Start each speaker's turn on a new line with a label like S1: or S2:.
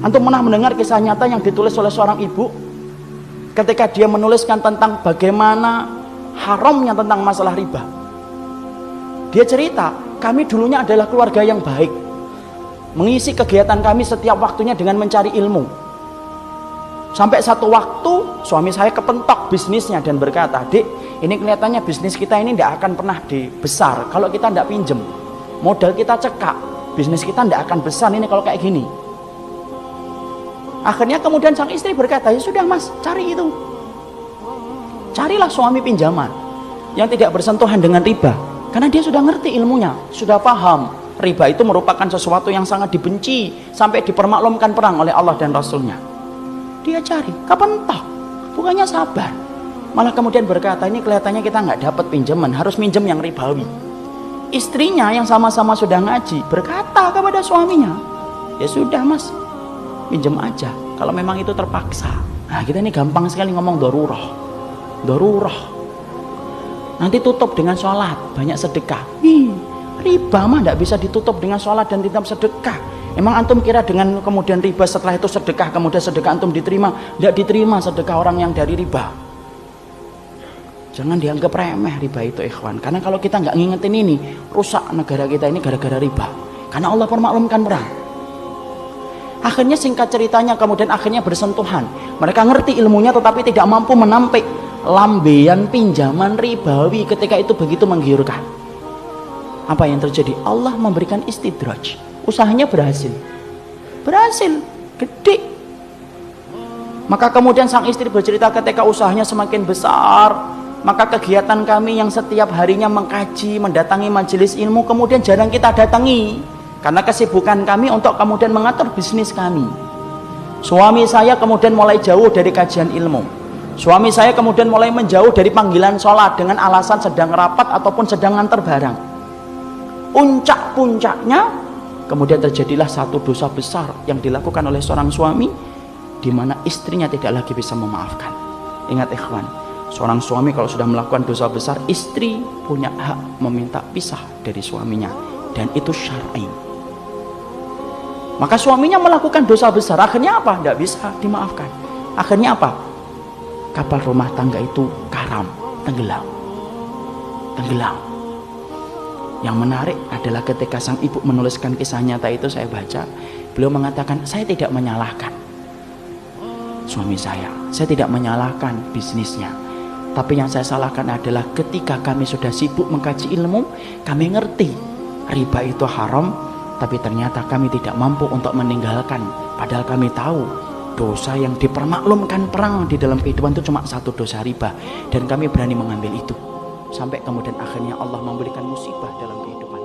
S1: Antum pernah mendengar kisah nyata yang ditulis oleh seorang ibu ketika dia menuliskan tentang bagaimana haramnya tentang masalah riba. Dia cerita, kami dulunya adalah keluarga yang baik, mengisi kegiatan kami setiap waktunya dengan mencari ilmu. Sampai satu waktu suami saya kepentok bisnisnya dan berkata, "Dek, ini kelihatannya bisnis kita ini tidak akan pernah besar kalau kita tidak pinjem. Modal kita cekak, bisnis kita tidak akan besar ini kalau kayak gini." Akhirnya kemudian sang istri berkata, "Ya sudah mas, cari itu. Carilah suami pinjaman yang tidak bersentuhan dengan riba." Karena dia sudah ngerti ilmunya, sudah paham. Riba itu merupakan sesuatu yang sangat dibenci, sampai dipermaklumkan perang oleh Allah dan Rasulnya. Dia cari, kapan entah, bukannya sabar. Malah kemudian berkata, ini kelihatannya kita nggak dapat pinjaman, harus minjem yang ribawi. Istrinya yang sama-sama sudah ngaji berkata kepada suaminya, "Ya sudah mas, pinjem aja kalau memang itu terpaksa." Nah kita ini gampang sekali ngomong darurah. Nanti tutup dengan sholat, banyak sedekah. Riba mah tidak bisa ditutup dengan sholat dan tidak sedekah. Emang antum kira dengan kemudian riba setelah itu sedekah, kemudian sedekah antum diterima? Tidak diterima sedekah orang yang dari riba. Jangan dianggap remeh riba itu ikhwan. Karena kalau kita nggak ngingetin ini, rusak negara kita ini gara-gara riba. Karena Allah permaklumkan perang. Akhirnya singkat ceritanya kemudian akhirnya bersentuhan. Mereka ngerti ilmunya tetapi tidak mampu menampik lambean pinjaman ribawi ketika itu begitu menggiurkan. Apa yang terjadi? Allah memberikan istidraj. Usahanya berhasil, gede. Maka kemudian sang istri bercerita ketika usahanya semakin besar, maka kegiatan kami yang setiap harinya mengkaji, mendatangi majelis ilmu kemudian jarang kita datangi karena kesibukan kami untuk kemudian mengatur bisnis kami. Suami saya kemudian mulai jauh dari kajian ilmu. Suami saya kemudian mulai menjauh dari panggilan sholat dengan alasan sedang rapat ataupun sedang nganter barang. Puncak-puncaknya kemudian terjadilah satu dosa besar yang dilakukan oleh seorang suami di mana istrinya tidak lagi bisa memaafkan. Ingat ikhwan, seorang suami kalau sudah melakukan dosa besar, istri punya hak meminta pisah dari suaminya dan itu syar'i. Maka suaminya melakukan dosa besar, akhirnya apa? Tidak bisa dimaafkan. Akhirnya apa? Kapal rumah tangga itu karam, tenggelam. Yang menarik adalah ketika sang ibu menuliskan kisah nyata itu, saya baca, beliau mengatakan, saya tidak menyalahkan suami saya tidak menyalahkan bisnisnya, tapi yang saya salahkan adalah ketika kami sudah sibuk mengkaji ilmu, kami ngerti riba itu haram, tapi ternyata kami tidak mampu untuk meninggalkan, padahal kami tahu dosa yang dipermaklumkan perang di dalam kehidupan itu cuma satu dosa riba, dan kami berani mengambil itu sampai kemudian akhirnya Allah memberikan musibah dalam kehidupan.